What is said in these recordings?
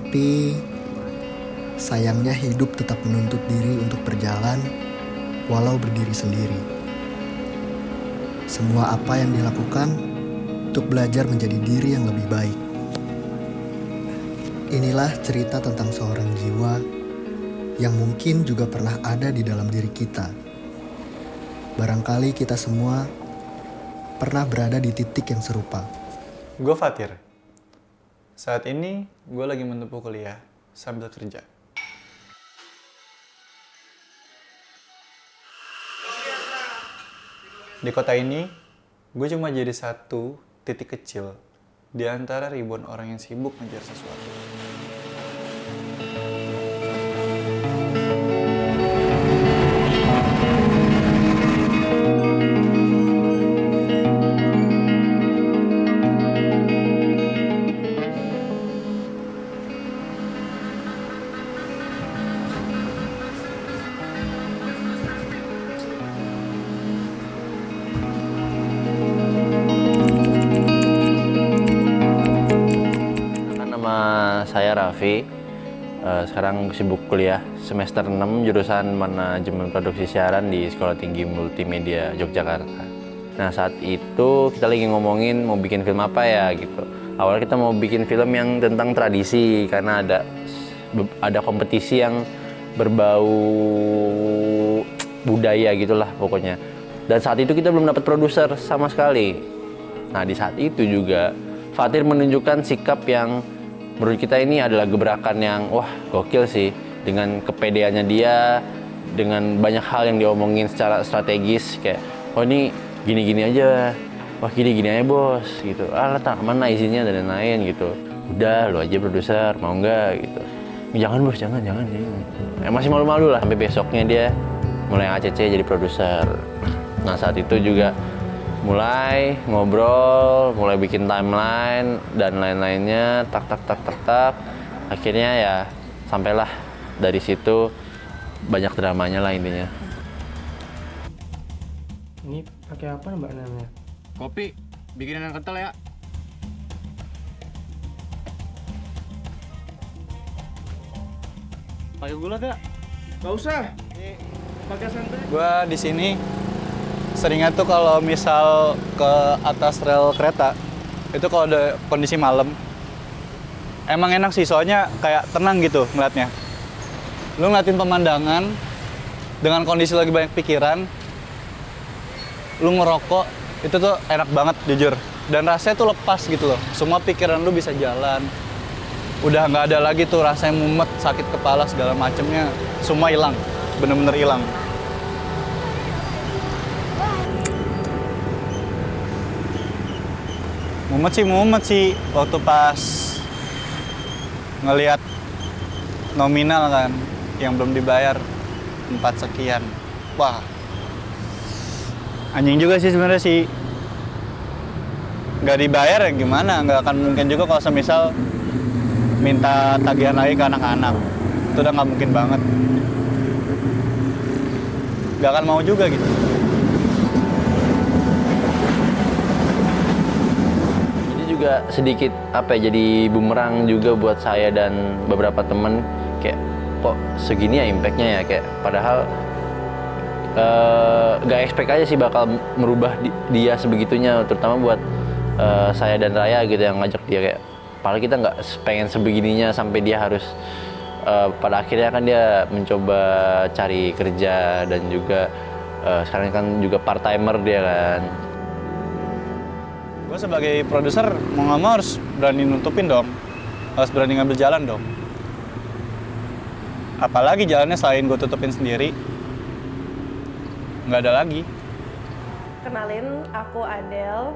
Tapi sayangnya hidup tetap menuntut diri untuk berjalan walau berdiri sendiri. Semua apa yang dilakukan untuk belajar menjadi diri yang lebih baik. Inilah cerita tentang seorang jiwa yang mungkin juga pernah ada di dalam diri kita. Barangkali kita semua pernah berada di titik yang serupa. Gue Fatir. Saat ini gue lagi menempuh kuliah sambil kerja. Di kota ini, gue cuma jadi satu titik kecil di antara ribuan orang yang sibuk ngejar sesuatu. Nama saya Raffi, sekarang sibuk kuliah semester 6 jurusan Manajemen Produksi Siaran di Sekolah Tinggi Multimedia Yogyakarta. Nah saat itu kita lagi ngomongin mau bikin film apa ya gitu. Awalnya kita mau bikin film yang tentang tradisi karena ada kompetisi yang berbau budaya gitulah pokoknya. Dan saat itu kita belum dapat produser sama sekali. Nah di saat itu juga Fatir menunjukkan sikap yang menurut kita ini adalah gebrakan yang wah gokil sih. Dengan kepedeannya dia, dengan banyak hal yang diomongin secara strategis kayak oh ini gini-gini aja, wah gini-gini aja bos gitu. Alah tak mana izinnya dan lain-lain gitu. Udah lu aja produser mau nggak gitu. Jangan bos jangan. Masih malu-malu lah. Sampai besoknya dia mulai ACC jadi produser. Nah saat itu juga mulai ngobrol, mulai bikin timeline dan lain-lainnya, tak. Akhirnya ya sampailah dari situ banyak dramanya lah intinya. Ini pakai apa mbak namanya? Kopi, bikinin yang kental ya. Pakai gula gak? Gak usah. Pakai santai. Gue di sini seringnya tuh kalau misal ke atas rel kereta, itu kalau ada kondisi malam, emang enak sih soalnya kayak tenang gitu ngeliatnya. Lu ngeliatin pemandangan dengan kondisi lagi banyak pikiran, lu ngerokok, itu tuh enak banget jujur. Dan rasanya tuh lepas gitu loh, semua pikiran lu bisa jalan. Udah nggak ada lagi tuh rasanya mumet, sakit kepala segala macemnya, semua hilang, bener-bener hilang. Mumet sih waktu pas ngelihat nominal kan yang belum dibayar 4 sekian. Wah, anjing juga sih sebenarnya sih. Nggak dibayar ya gimana, nggak akan mungkin juga kalau semisal minta tagihan lagi ke anak-anak. Itu udah nggak mungkin banget. Nggak akan mau juga gitu. Juga sedikit apa ya, jadi bumerang juga buat saya dan beberapa temen kayak kok segini ya impactnya ya kayak padahal gak expect aja sih bakal merubah dia sebegitunya, terutama buat saya dan Raya gitu yang ngajak dia kayak padahal kita nggak pengen sebegininya sampai dia harus pada akhirnya kan dia mencoba cari kerja dan juga sekarang kan juga part timer dia kan. Gue sebagai produser mau nggak mau harus berani nutupin dong, harus berani ngambil jalan dong. Apalagi jalannya selain gue tutupin sendiri, nggak ada lagi. Kenalin, aku Adele,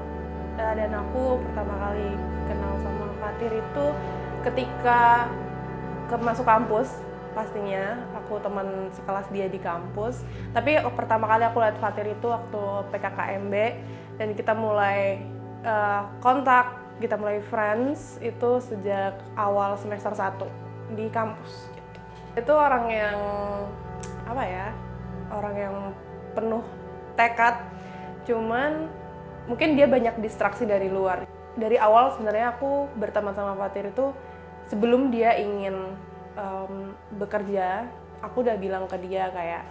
dan aku pertama kali kenal sama Fatir itu ketika masuk kampus. Pastinya aku teman sekelas dia di kampus, tapi pertama kali aku lihat Fatir itu waktu PKKMB dan kita mulai kontak, kita mulai friends itu sejak awal semester 1 di kampus gitu. Itu orang yang apa ya, orang yang penuh tekad, cuman mungkin dia banyak distraksi dari luar. Dari awal sebenarnya aku berteman sama Fatir itu sebelum dia ingin bekerja, aku udah bilang ke dia kayak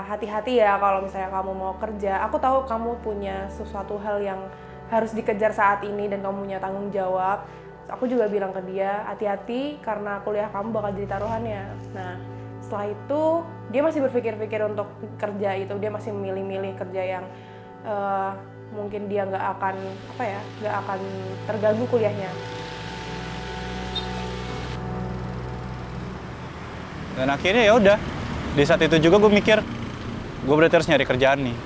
hati-hati ya kalau misalnya kamu mau kerja. Aku tahu kamu punya sesuatu hal yang harus dikejar saat ini dan kamu punya tanggung jawab. Aku juga bilang ke dia, hati-hati karena kuliah kamu bakal jadi taruhannya. Nah, setelah itu dia masih berpikir-pikir untuk kerja itu. Dia masih memilih-milih kerja yang mungkin dia nggak akan terganggu kuliahnya. Dan akhirnya ya udah, di saat itu juga gue mikir, gue berarti harus nyari kerjaan nih.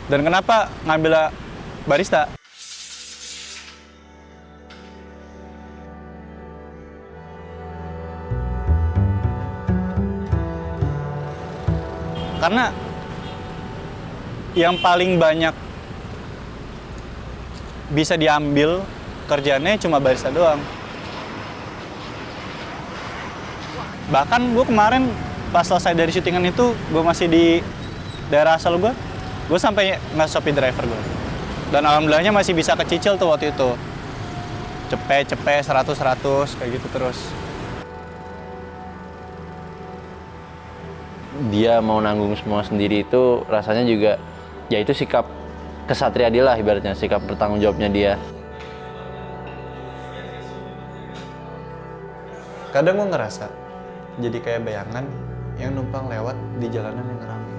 Dan kenapa ngambil barista? Karena yang paling banyak bisa diambil kerjaannya cuma barista doang. Bahkan gue kemarin pas selesai dari syutingan itu, gue masih di daerah asal gue sampai nge-Shopee driver gue. Dan alhamdulillahnya masih bisa kecicil tuh waktu itu. Cepet, 100, kayak gitu terus. Dia mau nanggung semua sendiri itu rasanya juga, ya itu sikap kesatria dia lah ibaratnya, sikap bertanggung jawabnya dia. Kadang gue ngerasa jadi kayak bayangan yang numpang lewat di jalanan yang ramai.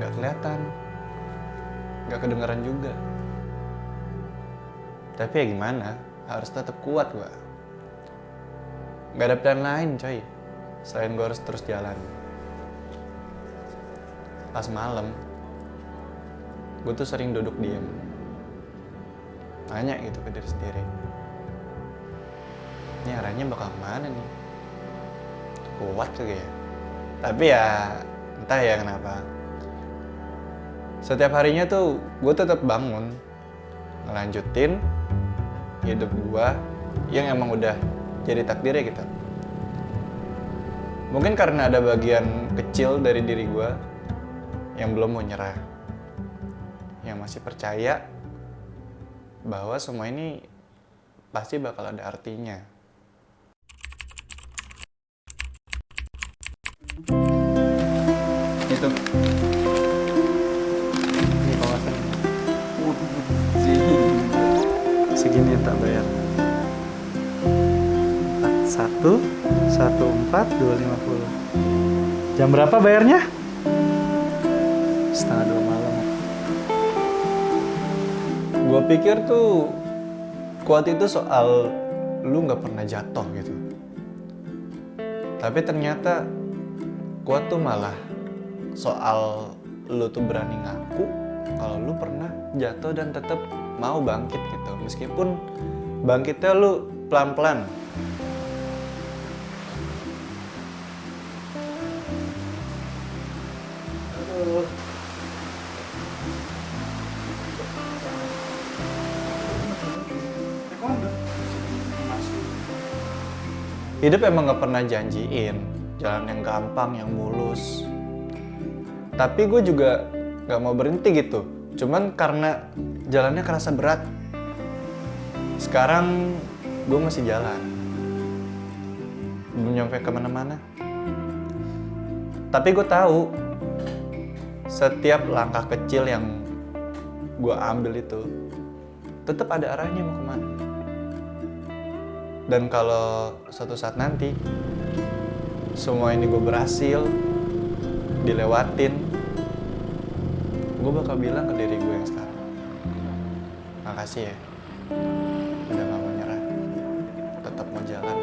Nggak kelihatan, nggak kedengeran juga. Tapi ya gimana, harus tetap kuat gua. Nggak ada plan lain coy, selain gua harus terus jalan. Pas malam, gue tuh sering duduk diem, nanya gitu ke diri sendiri, ini arahnya bakal kemana nih? Kuat juga ya? Tapi ya entah ya kenapa, setiap harinya tuh gue tetap bangun ngelanjutin hidup gue yang emang udah jadi takdirnya gitu. Mungkin karena ada bagian kecil dari diri gue yang belum mau nyerah, yang masih percaya bahwa semua ini pasti bakal ada artinya. Itu. Ini kawasan. Segini tak bayar. 250. Jam berapa bayarnya? 1:30 malam. Gue pikir tuh kuat itu soal lu nggak pernah jatuh gitu. Tapi ternyata kuat tuh malah soal lu tuh berani ngaku kalau lu pernah jatuh dan tetap mau bangkit gitu. Meskipun bangkitnya lu pelan-pelan. Hidup emang gak pernah janjiin jalan yang gampang, yang mulus. Tapi gue juga gak mau berhenti gitu. Cuman karena jalannya kerasa berat. Sekarang gue masih jalan. Belum nyampe kemana-mana. Tapi gue tahu setiap langkah kecil yang gue ambil itu tetap ada arahnya mau kemana. Dan kalau suatu saat nanti semua ini gue berhasil dilewatin, gue bakal bilang ke diri gue yang sekarang, makasih ya, udah gak mau nyerah, tetap mau jalan.